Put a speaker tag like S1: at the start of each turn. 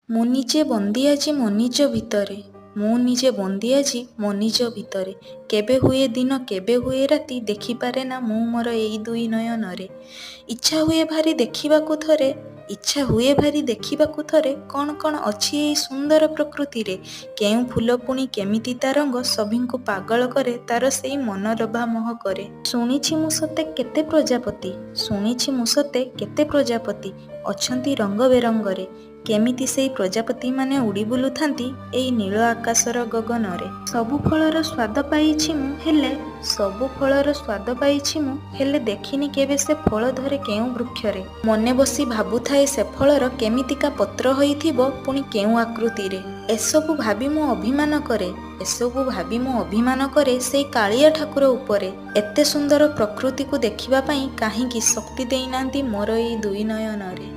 S1: ମୁଁ ନିଜେ ବନ୍ଦୀ ଆଜି ମୋ ନିଜ ଭିତରେ, ମୁଁ ନିଜେ ବନ୍ଦୀ ଆଜି ମୋ ନିଜ ଭିତରେ। କେବେ ହୁଏ ଦିନ କେବେ ହୁଏ ରାତି, ଦେଖିପାରେ ନା ମୁଁ ମୋର ଏଇ ଦୁଇ ନୟନରେ। ଇଚ୍ଛା ହୁଏ ଭାରି ଦେଖିବାକୁ ଥରେ, ଇଚ୍ଛା ହୁଏ ଭାରି ଦେଖିବାକୁ ଥରେ, କ'ଣ କ'ଣ ଅଛି ଏଇ ସୁନ୍ଦର ପ୍ରକୃତିରେ। କେଉଁ ଫୁଲ ପୁଣି କେମିତି ତା ରଙ୍ଗ, ସଭିଙ୍କୁ ପାଗଳ କରେ ତାର ସେଇ ମନଲୋଭା ମହକରେ। ଶୁଣିଛି ମୁଁ ସତେ କେତେ ପ୍ରଜାପତି, ଶୁଣିଛି ମୁଁ ସତେ କେତେ ପ୍ରଜାପତି ଅଛନ୍ତି ରଙ୍ଗ ବେରଙ୍ଗରେ। କେମିତି ସେଇ ପ୍ରଜାପତିମାନେ ଉଡ଼ି ବୁଲୁଥାନ୍ତି ଏଇ ନୀଳ ଆକାଶର ଗଗନରେ। ସବୁ ଫଳର ସ୍ୱାଦ ପାଇଛି ମୁଁ ହେଲେ, ସବୁ ଫଳର ସ୍ୱାଦ ପାଇଛି ମୁଁ ହେଲେ, ଦେଖିନି କେବେ ସେ ଫଳ ଧରେ କେଉଁ ବୃକ୍ଷରେ। ମନେ ବସି ଭାବୁଥାଏ ସେ ଫଳର କେମିତିକା ପତ୍ର ହୋଇଥିବ, ପୁଣି କେଉଁ ଆକୃତିରେ। ଏସବୁ ଭାବି ମୁଁ ଅଭିମାନ କରେ, ଏସବୁ ଭାବି ମୁଁ ଅଭିମାନ କରେ ସେଇ କାଳିଆ ଠାକୁର ଉପରେ। ଏତେ ସୁନ୍ଦର ପ୍ରକୃତିକୁ ଦେଖିବା ପାଇଁ କାହିଁକି ଶକ୍ତି ଦେଇନାହାନ୍ତି ମୋର ଏଇ ଦୁଇ ନୟନରେ।